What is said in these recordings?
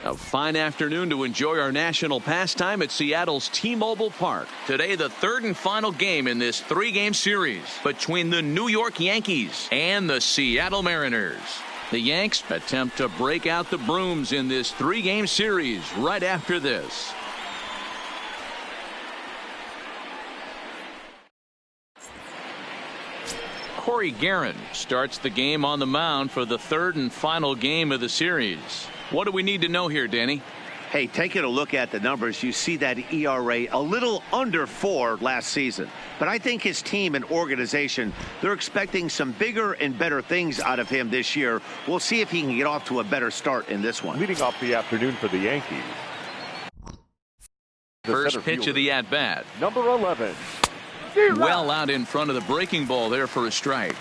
A fine afternoon to enjoy our national pastime at Seattle's T-Mobile Park. Today, the third and final game in this three-game series between the New York Yankees and the Seattle Mariners. The Yanks attempt to break out the brooms in this three-game series right after this. Corey Guerin starts the game on the mound for the third and final game of the series. What do we need to know here, Danny? Hey, taking a look at the numbers, you see that ERA a little under 4 last season. But I think his team and organization, they're expecting some bigger and better things out of him this year. We'll see if he can get off to a better start in this one. Leading off the afternoon for the Yankees. First pitch of the at-bat. Number 11. Well out in front of the breaking ball there for a strike.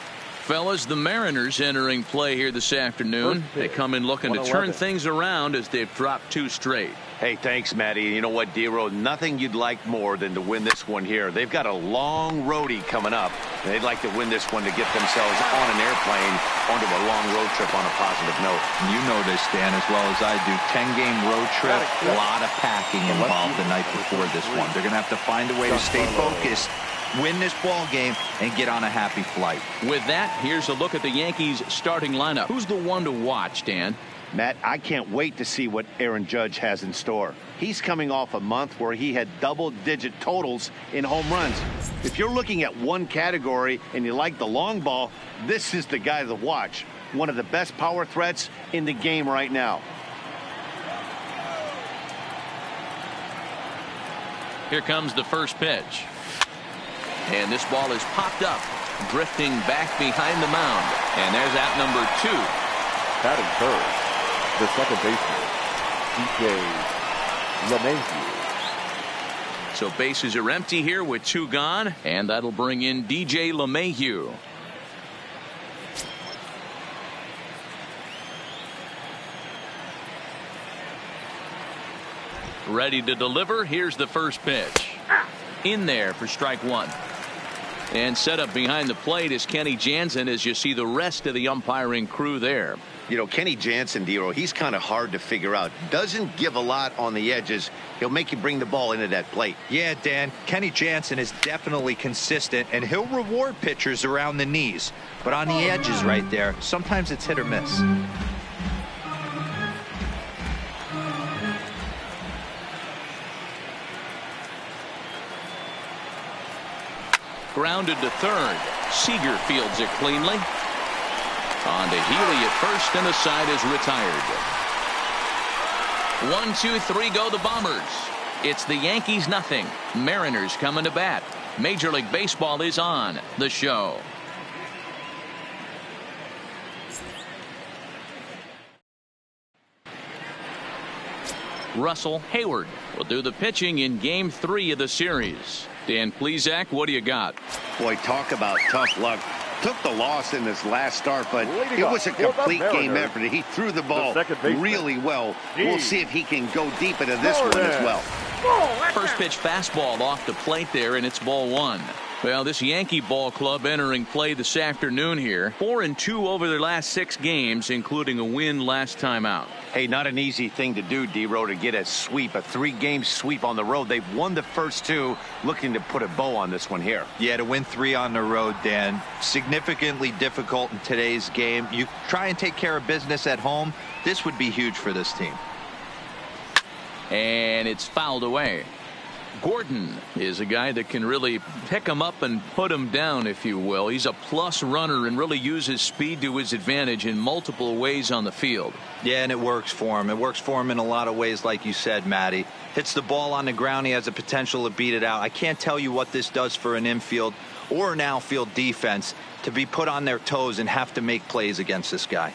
Fellas, the Mariners entering play here this afternoon. They come in looking to turn things around as they've dropped 2 straight. Hey, thanks, Matty. You know what, D-Row, nothing you'd like more than to win this one here. They've got a long roadie coming up. They'd like to win this one to get themselves on an airplane onto a long road trip on a positive note. You know this, Dan, as well as I do. 10-game road trip, a lot of packing involved the night before this one. They're going to have to find a way to stay focused, win this ball game, and get on a happy flight. With that, here's a look at the Yankees starting lineup. Who's the one to watch, Dan? Matt, I can't wait to see what Aaron Judge has in store. He's coming off a month where he had double-digit totals in home runs. If you're looking at one category and you like the long ball, this is the guy to watch. One of the best power threats in the game right now. Here comes the first pitch. And this ball is popped up, drifting back behind the mound. And there's out number 2. Batting third, the second baseman, DJ LeMahieu. So bases are empty here with 2 gone, and that'll bring in DJ LeMahieu. Ready to deliver. Here's the first pitch. In there for strike 1. And set up behind the plate is Kenny Jansen as you see the rest of the umpiring crew there. You know, Kenny Jansen, D-Row, he's kind of hard to figure out. Doesn't give a lot on the edges. He'll make you bring the ball into that plate. Yeah, Dan, Kenny Jansen is definitely consistent, and he'll reward pitchers around the knees. But on the edges right there, sometimes it's hit or miss. Grounded to third. Seager fields it cleanly. On to Healy at first, and the side is retired. 1, 2, 3 go the Bombers. It's the Yankees nothing. Mariners coming to bat. Major League Baseball is on the show. Russell Hayward will do the pitching in Game 3 of the series. Dan Plesac, what do you got? Boy, talk about tough luck. Took the loss in this last start, but it was a complete game effort. He threw the ball really well. We'll see if he can go deep into this one as well. First pitch fastball off the plate there, and it's ball 1. Well, this Yankee ball club entering play this afternoon here. 4-2 over their last 6 games, including a win last time out. Hey, not an easy thing to do, D-Row, to get a sweep, a 3-game sweep on the road. They've won the first 2, looking to put a bow on this one here. Yeah, to win 3 on the road, Dan, significantly difficult in today's game. You try and take care of business at home. This would be huge for this team. And it's fouled away. Gordon is a guy that can really pick him up and put him down, if you will. He's a plus runner and really uses speed to his advantage in multiple ways on the field. Yeah, and it works for him. It works for him in a lot of ways, like you said, Matty. Hits the ball on the ground. He has the potential to beat it out. I can't tell you what this does for an infield or an outfield defense to be put on their toes and have to make plays against this guy.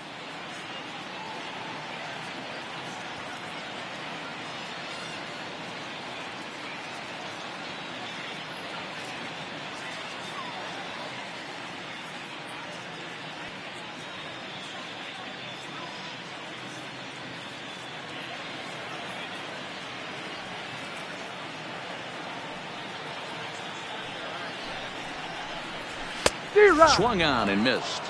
Swung on and missed.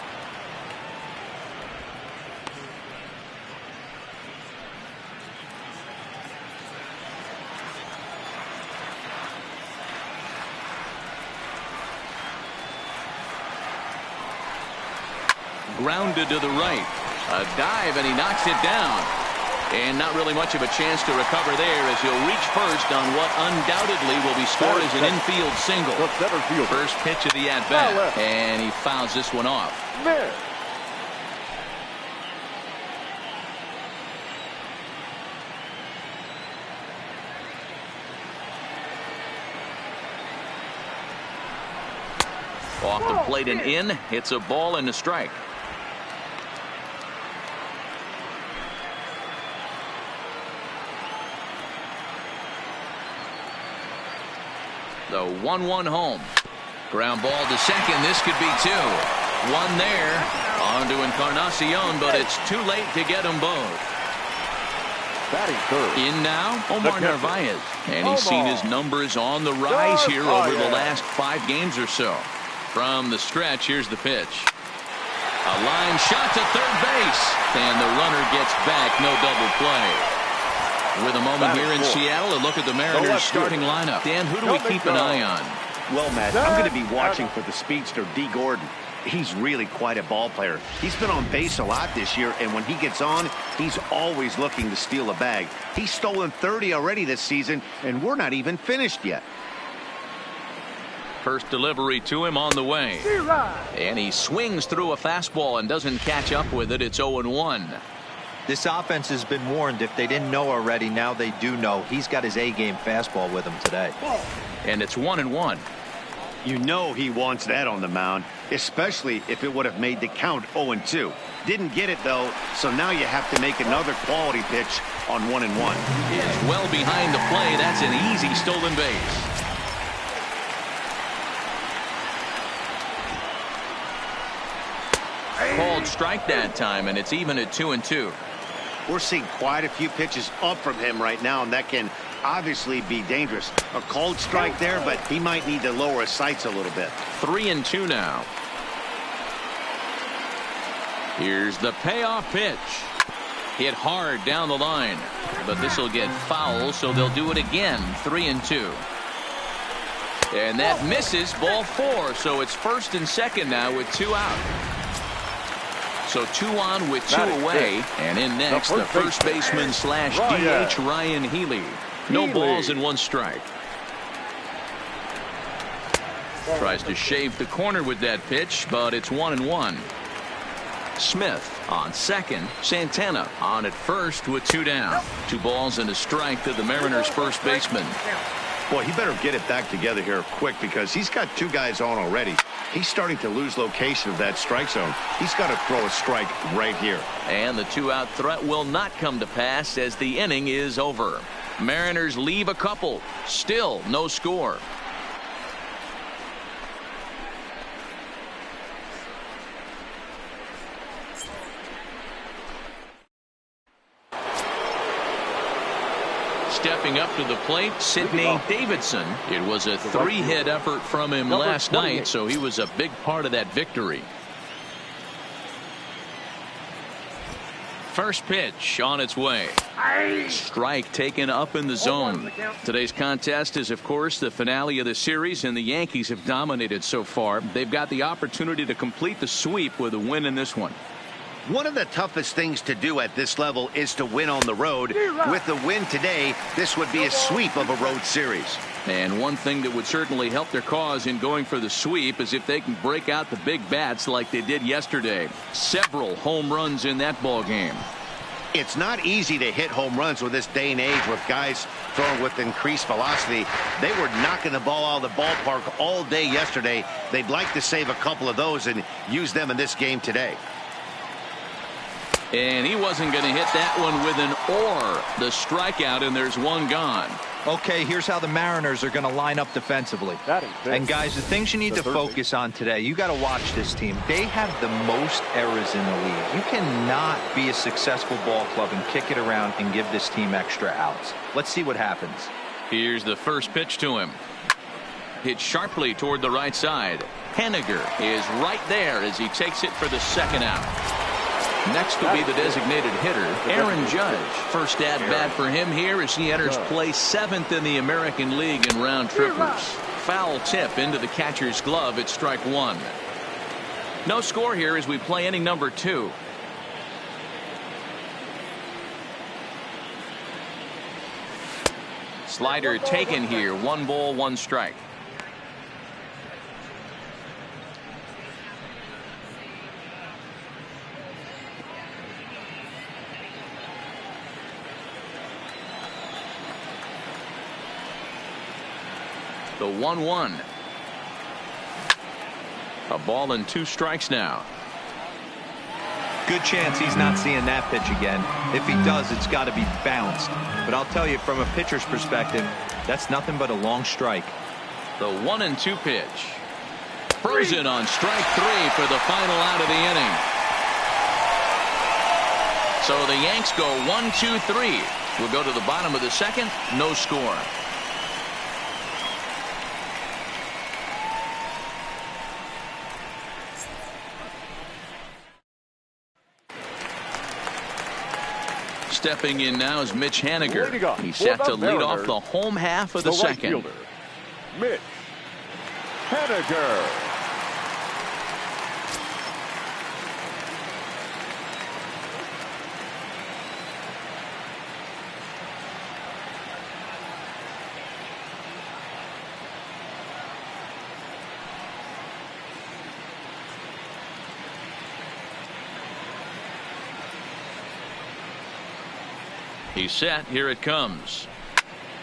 grounded to the right. A dive, and he knocks it down. And not really much of a chance to recover there as he'll reach first on what undoubtedly will be scored as an infield single. First pitch of the at-bat, and he fouls this one off. Off the plate and in. It's a ball and a strike. The 1-1 home. Ground ball to second. This could be two. One there. On to Encarnacion, but it's too late to get them both. Batting third. In now, Omar Narvaez. And he's seen his numbers on the rise here over the last 5 games or so. From the stretch, here's the pitch. A line shot to third base. And the runner gets back. No double play. With a moment here in Seattle, a look at the Mariners starting lineup. Dan, who do we keep an eye on? Well, Matt, I'm going to be watching for the speedster, D. Gordon. He's really quite a ball player. He's been on base a lot this year, and when he gets on, he's always looking to steal a bag. He's stolen 30 already this season, and we're not even finished yet. First delivery to him on the way. And he swings through a fastball and doesn't catch up with it. It's 0-1. This offense has been warned. If they didn't know already, now they do know. He's got his A-game fastball with him today. And it's 1-1. You know he wants that on the mound, especially if it would have made the count 0-2. Didn't get it, though, so now you have to make another quality pitch on 1-1. It's well behind the play. That's an easy stolen base. Called strike that time, and it's even at 2-2. We're seeing quite a few pitches up from him right now, and that can obviously be dangerous. A called strike there, but he might need to lower his sights a little bit. 3-2 now. Here's the payoff pitch. Hit hard down the line, but this will get foul, so they'll do it again. 3-2. And that misses. Ball 4, so it's first and second now with 2 out. So 2 on with 2 away. And in next, the first baseman slash DH, Ryan Healy. No balls and 1 strike. Tries to shave the corner with that pitch, but it's 1-1. Smith on second. Santana on at first with 2 down. 2 balls and a strike to the Mariners' first baseman. Boy, he better get it back together here quick because he's got 2 guys on already. He's starting to lose location of that strike zone. He's got to throw a strike right here. And the 2-out threat will not come to pass as the inning is over. Mariners leave a couple. Still no score. Stepping up to the plate, Sidney Davidson. It was a 3-hit effort from him last night, so he was a big part of that victory. First pitch on its way. Strike taken up in the zone. Today's contest is, of course, the finale of the series, and the Yankees have dominated so far. They've got the opportunity to complete the sweep with a win in this one. One of the toughest things to do at this level is to win on the road. With the win today, this would be a sweep of a road series. And one thing that would certainly help their cause in going for the sweep is if they can break out the big bats like they did yesterday. Several home runs in that ball game. It's not easy to hit home runs with this day and age with guys throwing with increased velocity. They were knocking the ball out of the ballpark all day yesterday. They'd like to save a couple of those and use them in this game today. And he wasn't going to hit that one with an or. The strikeout, and there's 1 gone. Okay, here's how the Mariners are going to line up defensively. And guys, the things you need to focus on today, you got to watch this team. They have the most errors in the league. You cannot be a successful ball club and kick it around and give this team extra outs. Let's see what happens. Here's the first pitch to him. Hit sharply toward the right side. Henniger is right there as he takes it for the 2nd out. Next will be the designated hitter, Aaron Judge. First at bat for him here as he enters play 7th in the American League in round trippers. Foul tip into the catcher's glove at strike 1. No score here as we play inning number 2. Slider taken here. 1 ball, 1 strike. The 1-1. A ball and 2 strikes now. Good chance he's not seeing that pitch again. If he does, it's got to be bounced. But I'll tell you, from a pitcher's perspective, that's nothing but a long strike. The 1-2 pitch. Frozen on strike 3 for the final out of the inning. So the Yanks go 1-2-3. We'll go to the bottom of the second. No score. Stepping in now is Mitch Haniger. He's set to lead off the home half of the second. Right fielder, Mitch Haniger. He's set. Here it comes.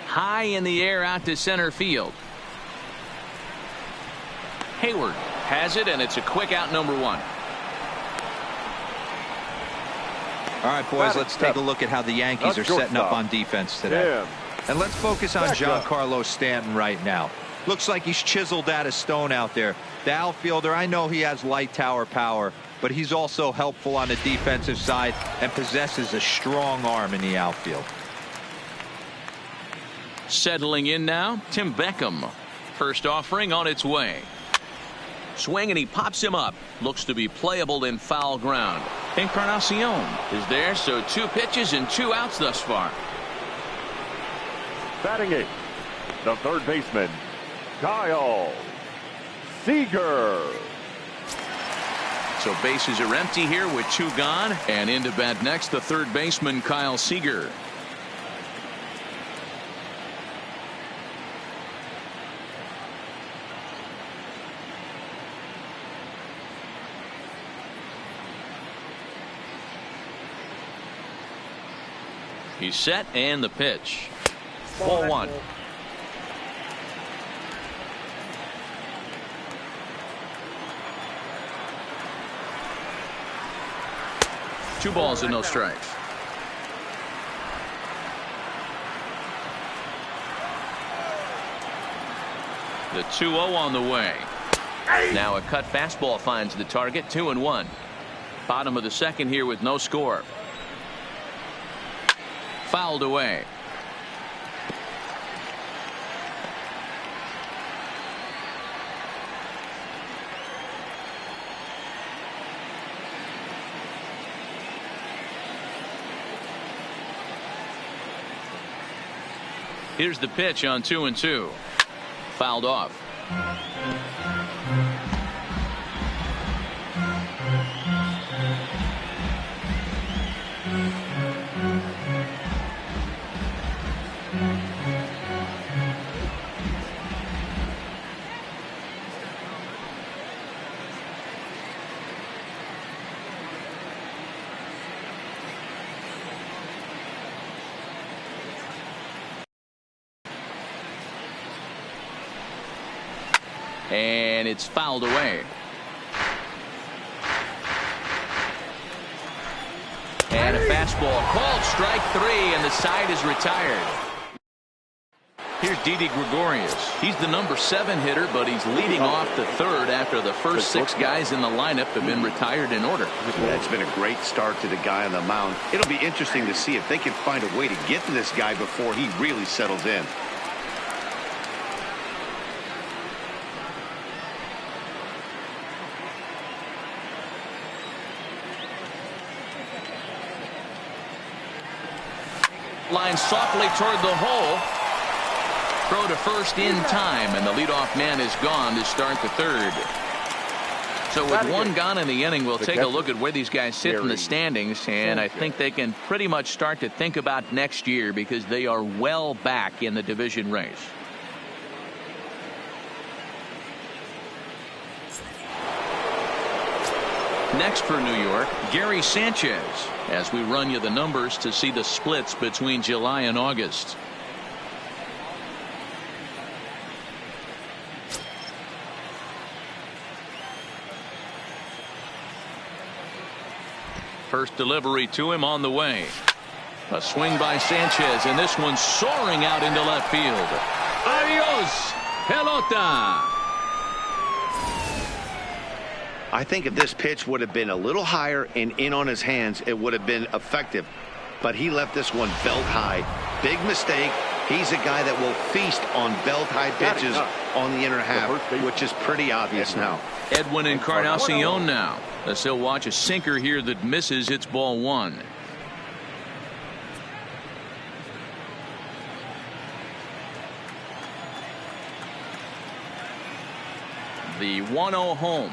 High in the air out to center field. Hayward has it, and it's a quick out, number 1. All right, boys, let's take a look at how the Yankees are setting up on defense today. And let's focus on Giancarlo Stanton right now. Looks like he's chiseled out of stone out there. The outfielder, I know he has light tower power, but he's also helpful on the defensive side and possesses a strong arm in the outfield. Settling in now, Tim Beckham. First offering on its way. Swing, and he pops him up. Looks to be playable in foul ground. Encarnacion is there, so 2 pitches and 2 outs thus far. Batting 8th, the third baseman, Kyle Seager. So bases are empty here with 2 gone, and into bat next the third baseman Kyle Seager. He's set, and the pitch. Ball 1. Two balls and no strikes. The 2-0 on the way. Now a cut fastball finds the target. 2-1. Bottom of the second here with no score. Fouled away. Here's the pitch on 2-2. Fouled off. And it's fouled away. And a fastball called strike 3, and the side is retired. Here's Didi Gregorius. He's the number 7 hitter, but he's leading off the third after the first 6 guys in the lineup have been retired in order. That's been a great start to the guy on the mound. It'll be interesting to see if they can find a way to get to this guy before he really settles in. Line softly toward the hole. Throw to first in time, and the leadoff man is gone to start the third. So with one gone in the inning, we'll take a look at where these guys sit in the standings, and I think they can pretty much start to think about next year because they are well back in the division race. Next for New York, Gary Sanchez, as we run you the numbers to see the splits between July and August. First delivery to him on the way. A swing by Sanchez, and this one soaring out into left field. Adios, pelota. I think if this pitch would have been a little higher and in on his hands, it would have been effective. But he left this one belt high. Big mistake. He's a guy that will feast on belt high pitches on the inner half, which is pretty obvious now. Edwin Encarnacion now. As he'll watch a sinker here that misses. It's ball one. The 1-0 home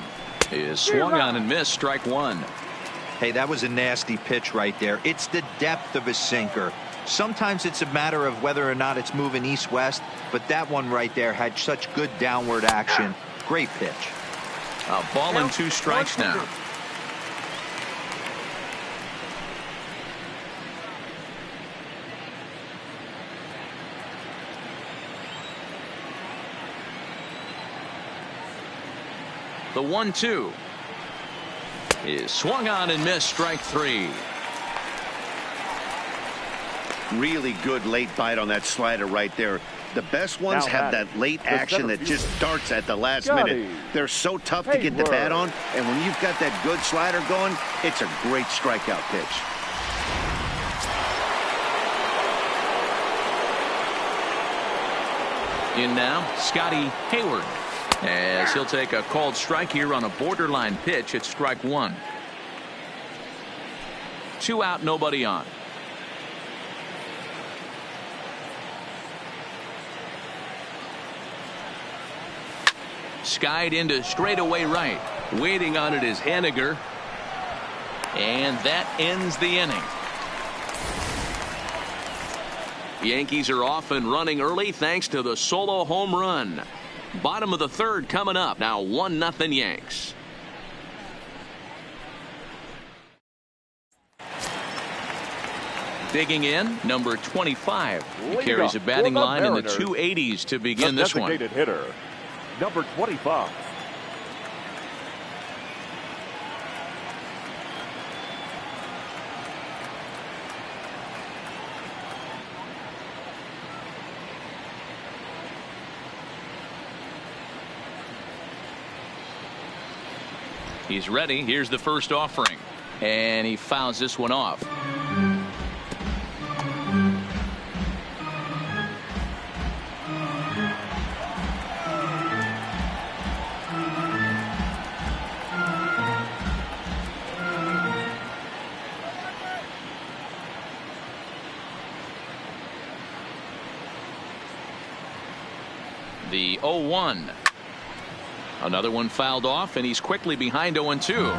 is swung on and missed. Strike one. Hey, that was a nasty pitch right there. It's the depth of a sinker. Sometimes it's a matter of whether or not it's moving east-west, but that one right there had such good downward action. Great pitch. A ball and 2 strikes now. The 1-2 is swung on and missed. Strike three. Really good late bite on that slider right there. The best ones have that late action that just darts at the last minute. They're so tough to get the bat on, and when you've got that good slider going, it's a great strikeout pitch. In now, Scotty Hayward, as he'll take a called strike here on a borderline pitch at strike one. 2 out, nobody on. Skied into straightaway right. Waiting on it is Henniger. And that ends the inning. Yankees are off and running early thanks to the solo home run. Bottom of the third coming up. Now 1-0 Yanks. Digging in, number 25. He carries a batting line in the 280s to begin this one. Designated hitter, number 25. He's ready. Here's the first offering. And he fouls this one off. The 0-1. Another one fouled off, and he's quickly behind 0-2.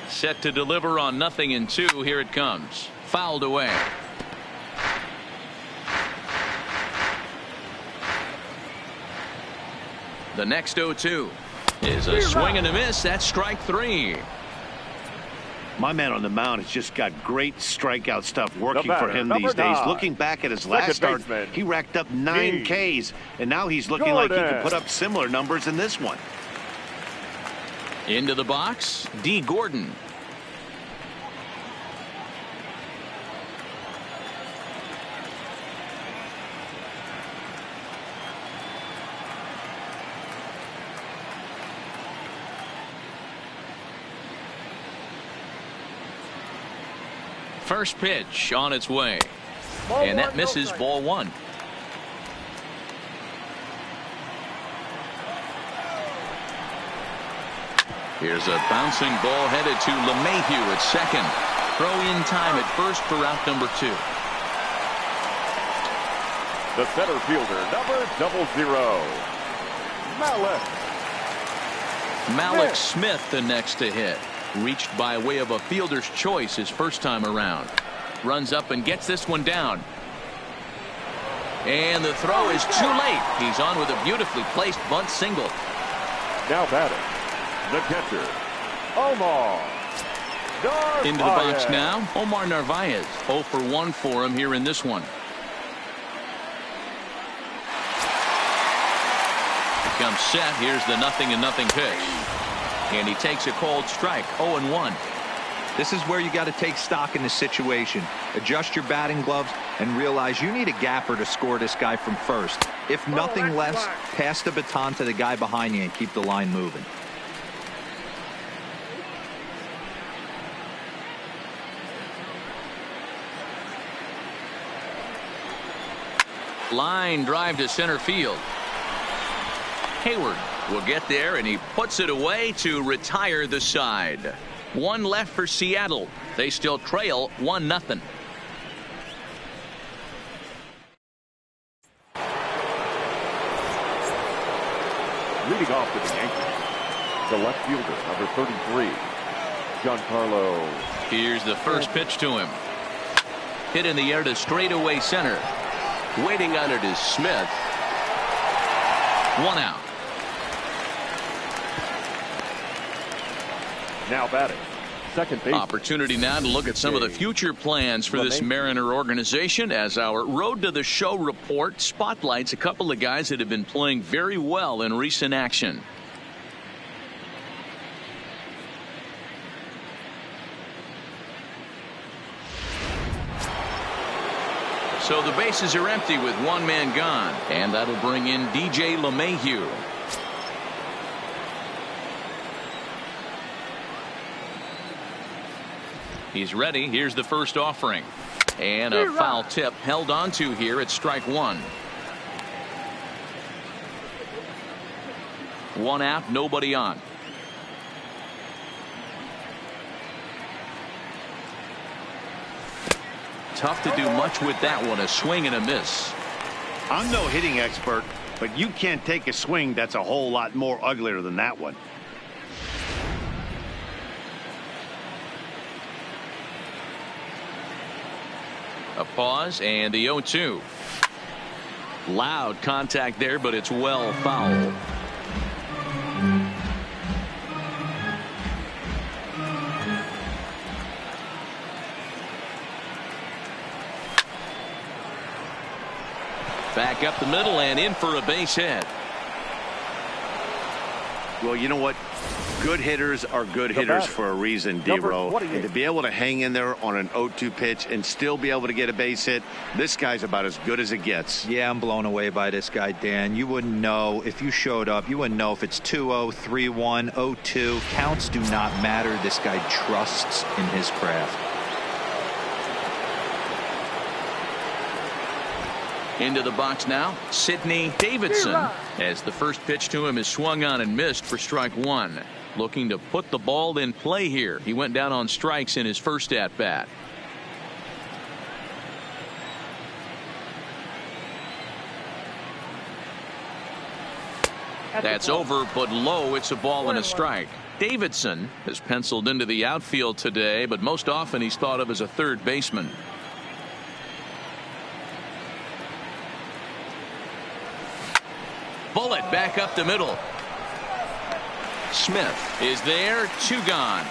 Set to deliver on 0-2. Here it comes. Fouled away. The next 0-2 is a swing and a miss. That's strike three. My man on the mound has just got great strikeout stuff working for batter, him these days. 9. Looking back at his last start, baseman, he racked up 9 Ks, and now he's looking like he can put up similar numbers in this one. Into the box, D. Gordon. First pitch on its way. And that misses, ball 1. Here's a bouncing ball headed to LeMahieu at second. Throw in time at first for out number 2. The center fielder, number 00, Malik Smith, the next to hit. Reached by way of a fielder's choice his first time around. Runs up and gets this one down. And the throw is too late. He's on with a beautifully placed bunt single. Now batting, the catcher, Omar Narvaez. Into the box now, Omar Narvaez. 0 for 1 for him here in this one. Comes set. Here's the 0-0 pitch. And he takes a cold strike. 0-1. This is where you got to take stock in the situation. Adjust your batting gloves and realize you need a gapper to score this guy from first. If nothing less, pass the baton to the guy behind you and keep the line moving. Line drive to center field. Hayward will get there, and he puts it away to retire the side. 1 left for Seattle. They still trail 1-0. Leading off for the Yankees, the left fielder, number 33, Giancarlo. Here's the first pitch to him. Hit in the air to straightaway center. Waiting on it is Smith. 1 out. Now batting, second base. Opportunity now to look at some of the future plans for this Mariner organization as our Road to the Show report spotlights a couple of guys that have been playing very well in recent action. So the bases are empty with 1 man gone, and that'll bring in DJ LeMahieu. He's ready. Here's the first offering. And a foul tip held on to here at strike 1. 1 out, nobody on. Tough to do much with that one. A swing and a miss. I'm no hitting expert, but you can't take a swing that's a whole lot more uglier than that one. A pause and the 0-2. Loud contact there, but it's well fouled. Back up the middle and in for a base hit. Well, you know what? Good hitters are good hitters for a reason, D-Row. And to be able to hang in there on an 0-2 pitch and still be able to get a base hit, this guy's about as good as it gets. Yeah, I'm blown away by this guy, Dan. You wouldn't know if you showed up. You wouldn't know if it's 2-0, 3-1, 0-2. Counts do not matter. This guy trusts in his craft. Into the box now, Sidney Davidson, as the first pitch to him is swung on and missed for strike 1. Looking to put the ball in play here. He went down on strikes in his first at bat. That's over, but low. It's a ball and a strike. Davidson has penciled into the outfield today, but most often he's thought of as a third baseman. Bullet back up the middle. Smith is there, 2 gone.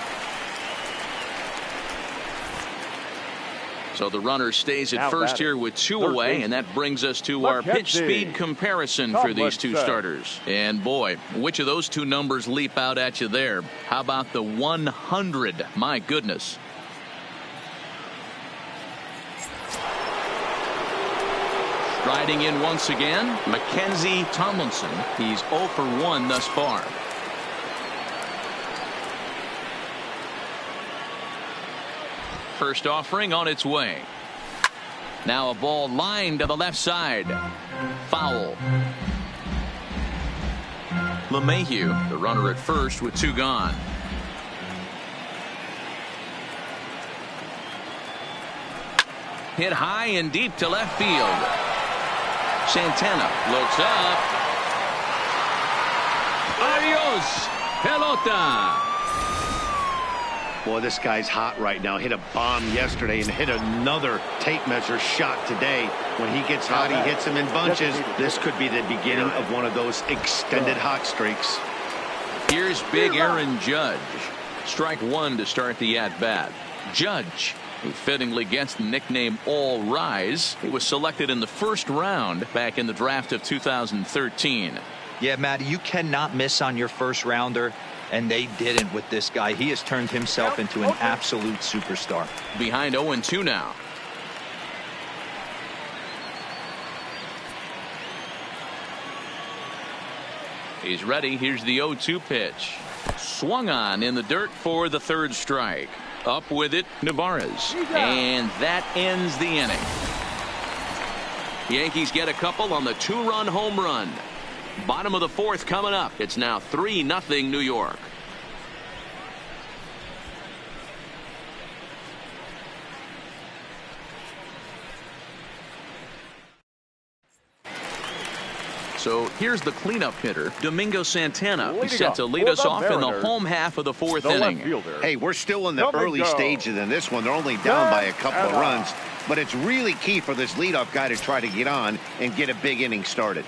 So the runner stays at first here with 2 away, and that brings us to our pitch speed comparison for these 2 starters. And boy, which of those 2 numbers leap out at you there? How about the 100? My goodness. Striding in once again, Mackenzie Tomlinson. He's 0 for 1 thus far. First offering on its way. Now a ball lined to the left side. Foul. LeMahieu, the runner at first with 2 gone. Hit high and deep to left field. Santana looks up. Adios, pelota. Boy, this guy's hot right now. Hit a bomb yesterday and hit another tape measure shot today. When he gets hot, he hits them in bunches. This could be the beginning of one of those extended hot streaks. Here's big Aaron Judge. Strike 1 to start the at-bat. Judge, who fittingly gets the nickname All Rise. He was selected in the first round back in the draft of 2013. Yeah, Matty, you cannot miss on your first rounder. And they didn't with this guy. He has turned himself into an absolute superstar. Behind 0-2 now. He's ready. Here's the 0-2 pitch. Swung on in the dirt for the 3rd strike. Up with it, Nevarez. And that ends the inning. Yankees get a couple on the 2-run home run. Bottom of the 4th coming up. It's now 3-0 New York. So here's the cleanup hitter, Domingo Santana. He's set to lead us off in the home half of the 4th inning. Hey, we're still in the early stages in this one. They're only down by a couple of runs. But it's really key for this leadoff guy to try to get on and get a big inning started.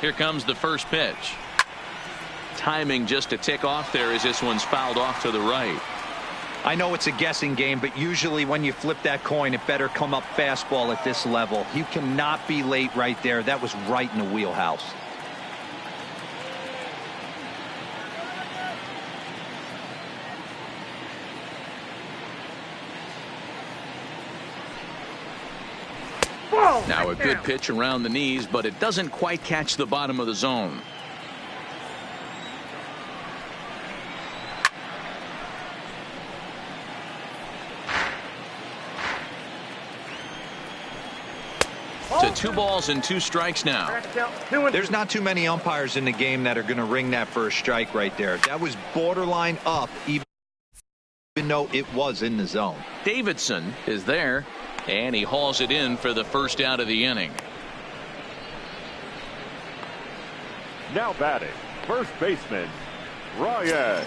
Here comes the first pitch. Timing just a tick off there as this one's fouled off to the right. I know it's a guessing game, but usually when you flip that coin, it better come up fastball at this level. You cannot be late right there. That was right in the wheelhouse. Now a good pitch around the knees, but it doesn't quite catch the bottom of the zone. To 2 balls and 2 strikes now. There's not too many umpires in the game that are going to ring that first strike right there. That was borderline up, even though it was in the zone. Davidson is there, and he hauls it in for the first out of the inning. Now batting, first baseman, Ryan.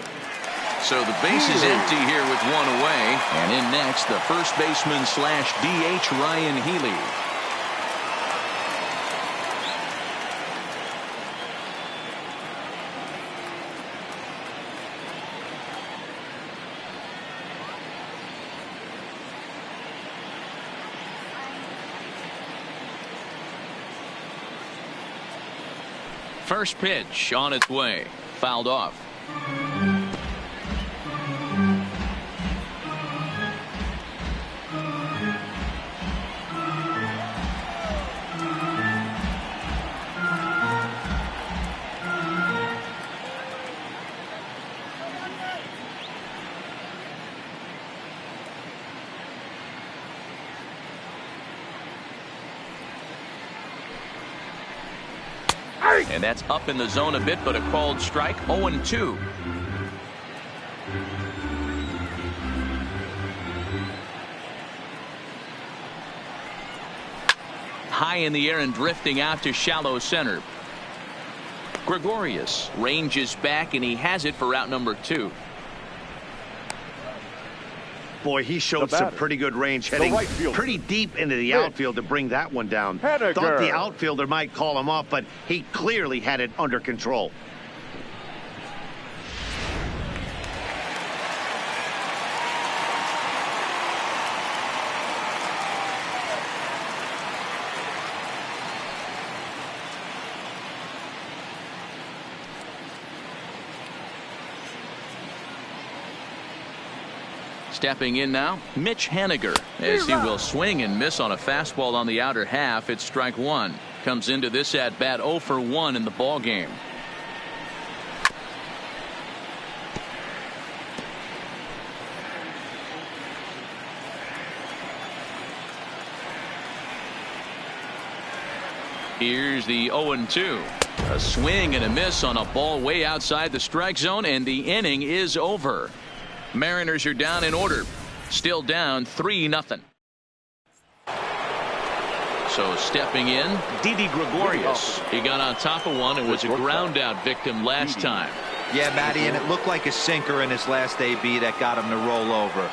So the base is empty here with 1 away, and in next, the first baseman slash DH Ryan Healy. First pitch on its way. Fouled off. And that's up in the zone a bit, but a called strike. 0-2. high in the air and drifting out to shallow center. Gregorius ranges back, and he has it for out number 2. Boy, he showed some pretty good range, heading pretty deep into the outfield to bring that one down. Thought the outfielder might call him off, but he clearly had it under control. Stepping in now, Mitch Haniger, as he will swing and miss on a fastball on the outer half. It's strike 1. Comes into this at bat 0 for 1 in the ball game. Here's the 0-2. A swing and a miss on a ball way outside the strike zone, and the inning is over. Mariners are down in order. Still down 3-0. So stepping in, Didi Gregorius. He got on top of one and was a ground out victim last time. Yeah, Matty, and it looked like a sinker in his last AB that got him to roll over.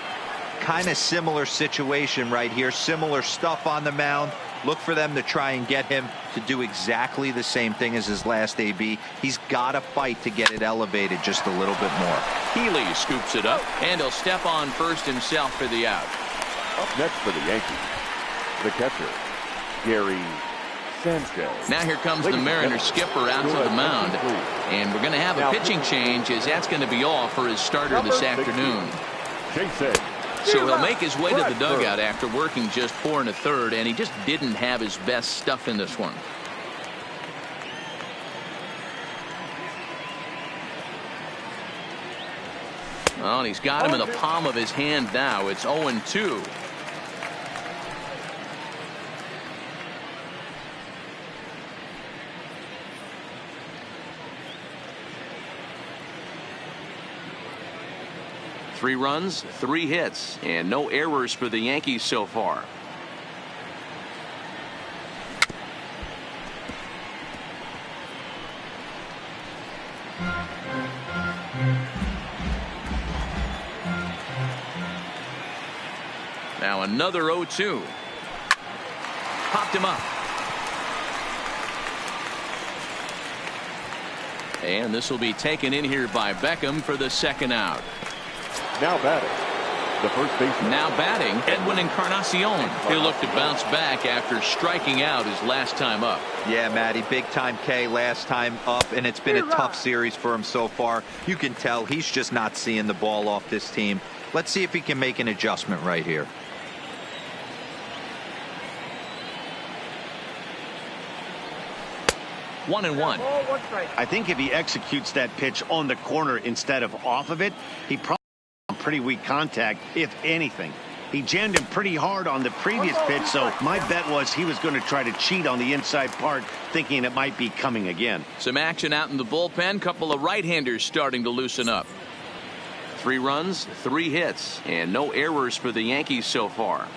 Kind of similar situation right here. Similar stuff on the mound. Look for them to try and get him to do exactly the same thing as his last AB. He's got to fight to get it elevated just a little bit more. Healy scoops it up, and he'll step on first himself for the out. Up next for the Yankees, the catcher, Gary Sanchez. Now here comes the Mariners skipper out to the mound. And we're going to have a pitching change, as that's going to be all for his starter this afternoon. So he'll make his way to the dugout after working just 4 1/3, and he just didn't have his best stuff in this one. Well, and he's got him in the palm of his hand now. It's 0-2. Three runs, 3 hits, and no errors for the Yankees so far. Now another 0-2. Popped him up. And this will be taken in here by Beckham for the second out. Now batting, the first baseman. Now batting, Edwin Encarnacion. He'll look to bounce back after striking out his last time up. Yeah, Matty, big time K last time up, and it's been a tough series for him so far. You can tell he's just not seeing the ball off this team. Let's see if he can make an adjustment right here. 1-1. I think if he executes that pitch on the corner instead of off of it, he probably pretty weak contact, if anything. He jammed him pretty hard on the previous pitch, so my bet was he was going to try to cheat on the inside part, thinking it might be coming again. Some action out in the bullpen. Couple of right-handers starting to loosen up. 3 runs, 3 hits, and no errors for the Yankees so far.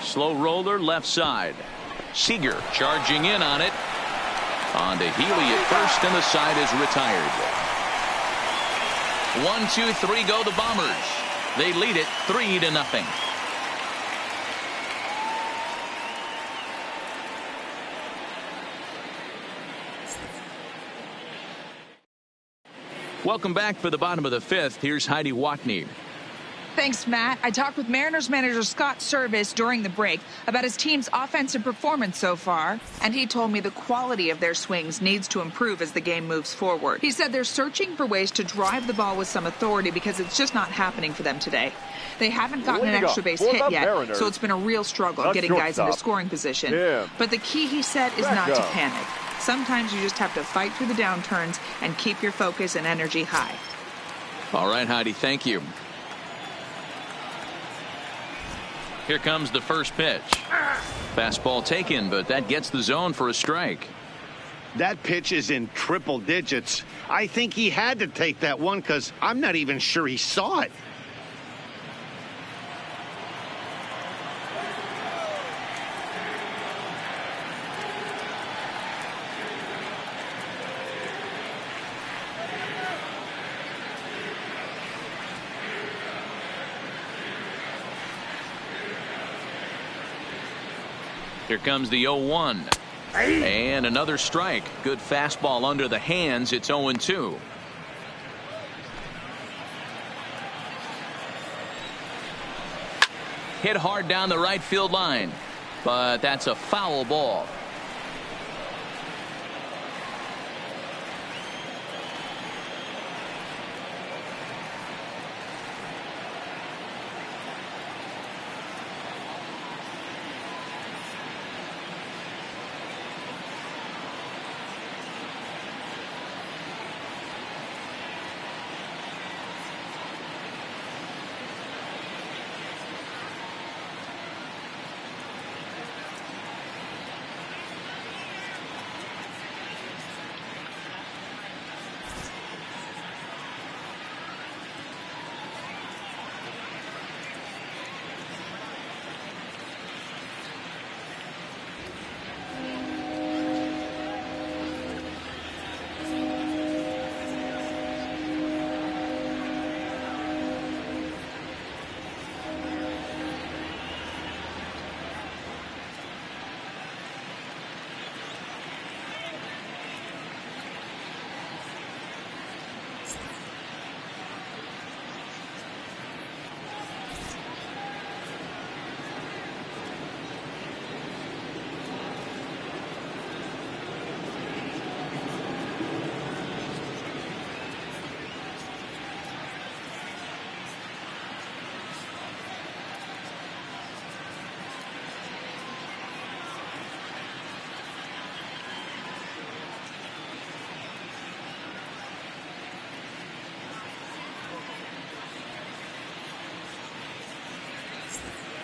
Slow roller left side. Seager charging in on it. On to Healy at first, and the side is retired. 1, 2, 3 go the Bombers. They lead it 3-0. Welcome back for the bottom of the 5th. Here's Heidi Watney. Thanks, Matt. I talked with Mariners manager Scott Service during the break about his team's offensive performance so far, and he told me the quality of their swings needs to improve as the game moves forward. He said they're searching for ways to drive the ball with some authority because it's just not happening for them today. They haven't gotten an extra base hit yet, so it's been a real struggle getting guys into scoring position. But the key, he said, is not to panic. Sometimes you just have to fight through the downturns and keep your focus and energy high. All right, Heidi, thank you. Here comes the first pitch. Fastball taken, but that gets the zone for a strike. That pitch is in triple digits. I think he had to take that one because I'm not even sure he saw it. Here comes the 0-1. And another strike. Good fastball under the hands. It's 0-2. Hit hard down the right field line, but that's a foul ball.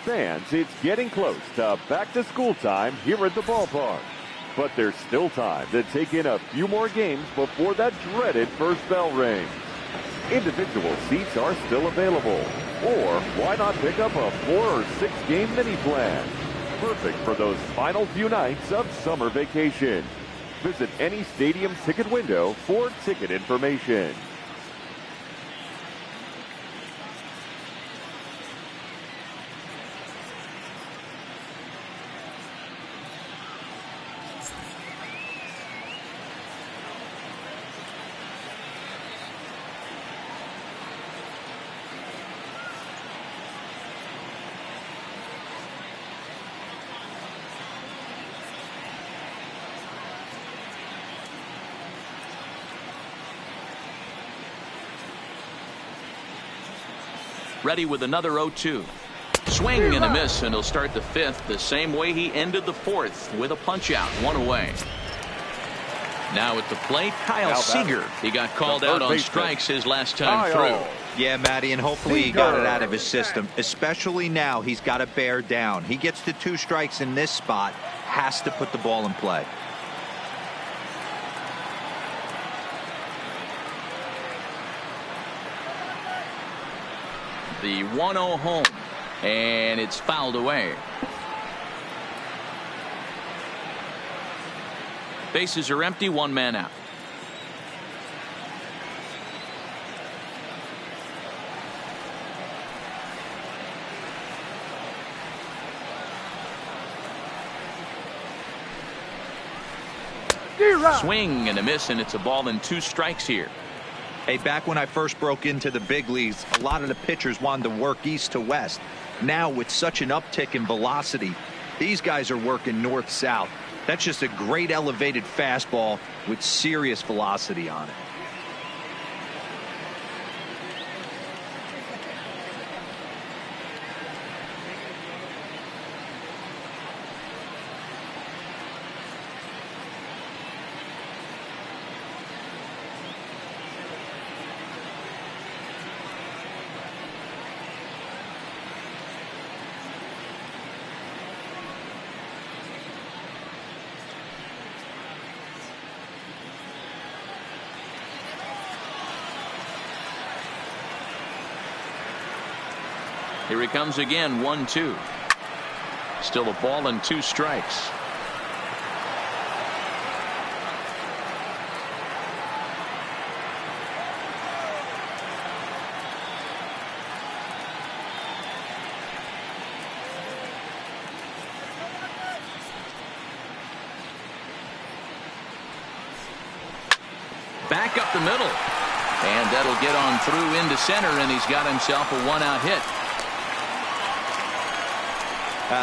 Fans, it's getting close to back-to-school time here at the ballpark. But there's still time to take in a few more games before that dreaded first bell rings. Individual seats are still available. Or why not pick up a 4 or 6 game mini plan? Perfect for those final few nights of summer vacation. Visit any stadium ticket window for ticket information. Ready with another 0-2. Swing and a miss, and he'll start the 5th the same way he ended the 4th with a punch out, 1 away. Now at the plate, Kyle Seager. He got called out on strikes his last time through. Yeah, Matty, and hopefully he got it out of his system. Especially now, he's got to bear down. He gets to 2 strikes in this spot, has to put the ball in play. The 1-0 home, and it's fouled away. Bases are empty, 1 man out. Swing and a miss, and it's a ball and 2 strikes here. Hey, back when I first broke into the big leagues, a lot of the pitchers wanted to work east to west. Now, with such an uptick in velocity, these guys are working north-south. That's just a great elevated fastball with serious velocity on it. Here he comes again, 1-2. Still a ball and 2 strikes. back up the middle. And that'll get on through into center, and he's got himself a one-out hit.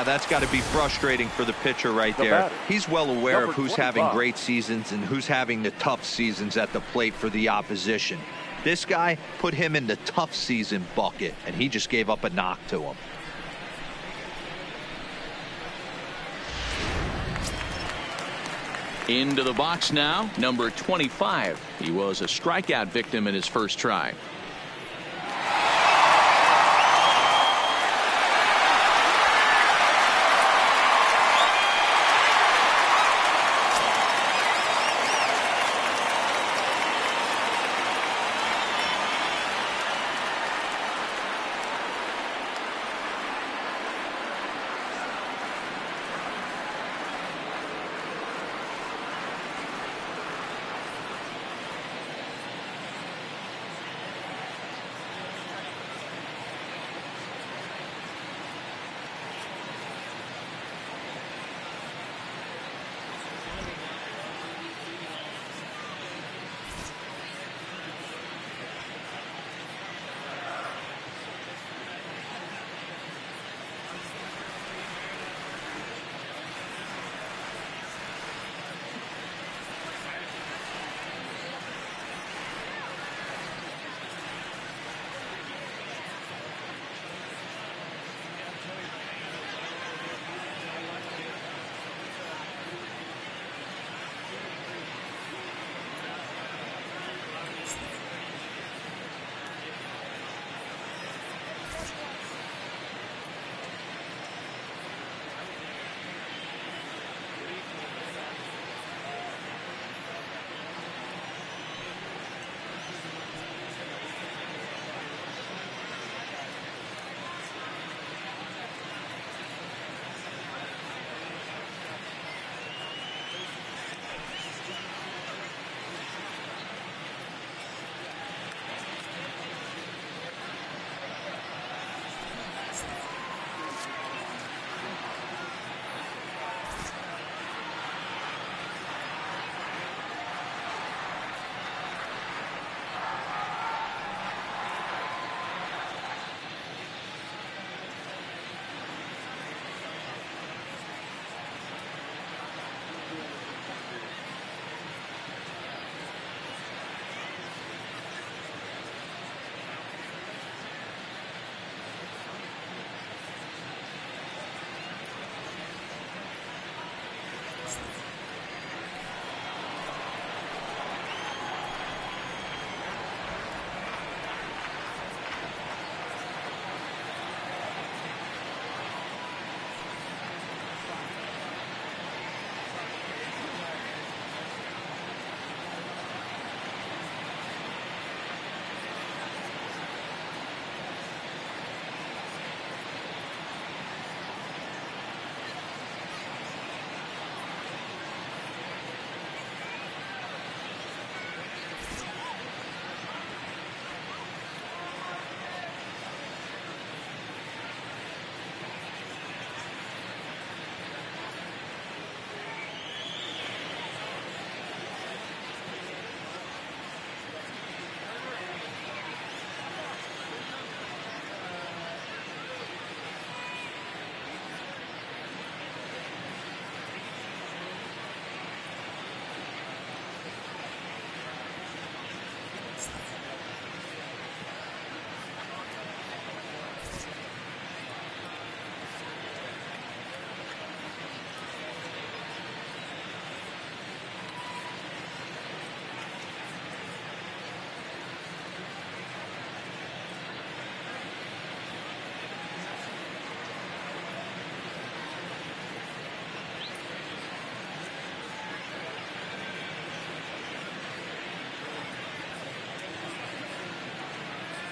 That's got to be frustrating for the pitcher right there. He's well aware of who's having great seasons and who's having the tough seasons at the plate for the opposition. This guy put him in the tough season bucket, and he just gave up a knock to him. Into the box now, number 25. He was a strikeout victim in his first try.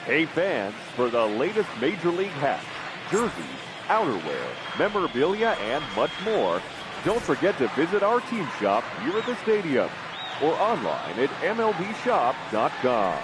Hey fans, for the latest Major League hats, jerseys, outerwear, memorabilia, and much more, don't forget to visit our team shop here at the stadium or online at MLBshop.com.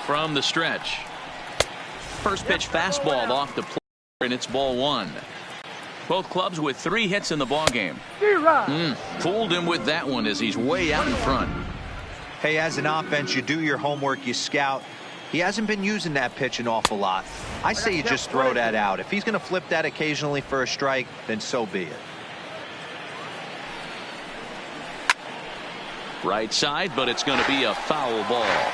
from the stretch. First pitch fastball off the plate, and it's ball one. Both clubs with 3 hits in the ballgame. Fooled him with that one as he's way out in front. Hey, as an offense, you do your homework, you scout. He hasn't been using that pitch an awful lot. I say you just throw that out. If he's going to flip that occasionally for a strike, then so be it. Right side, but it's going to be a foul ball.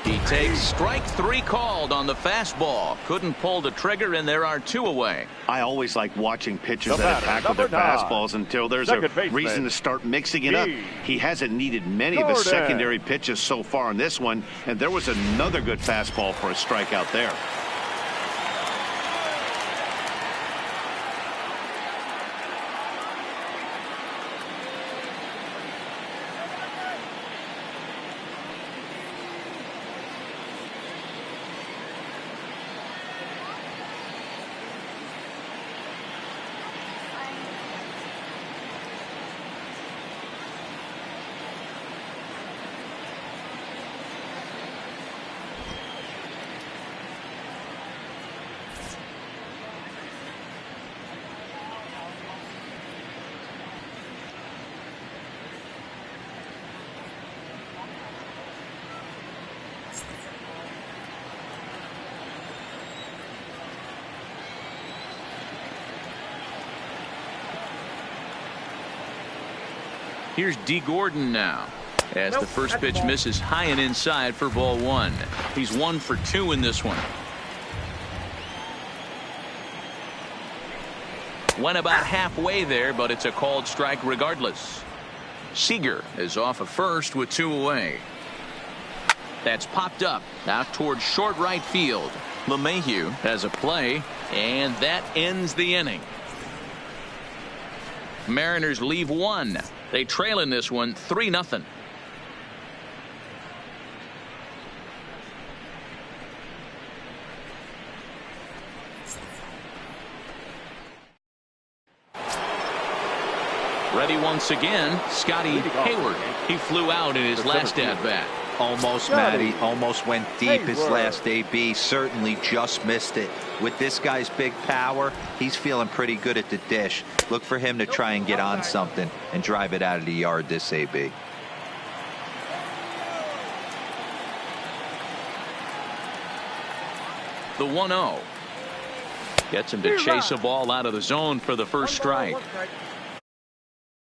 He takes strike 3 called on the fastball. Couldn't pull the trigger, and there are 2 away. I always like watching pitchers that attack with their fastballs until there's a reason to start mixing it up. He hasn't needed many of his secondary pitches so far in this one, and there was another good fastball for a strikeout there. Here's D. Gordon now, as the first pitch misses high and inside for ball one. He's 1 for 2 in this one. Went about halfway there, but it's a called strike regardless. Seager is off of first with 2 away. That's popped up out towards short right field. LeMahieu has a play, and that ends the inning. Mariners leave 1. They trail in this one 3-0. Ready once again, Scotty Hayward. He flew out in his last at-bat. Almost, Matty. Almost went deep his last AB. Certainly just missed it. With this guy's big power, he's feeling pretty good at the dish. Look for him to try and get on something and drive it out of the yard this AB. The 1-0. Gets him to chase a ball out of the zone for the first strike.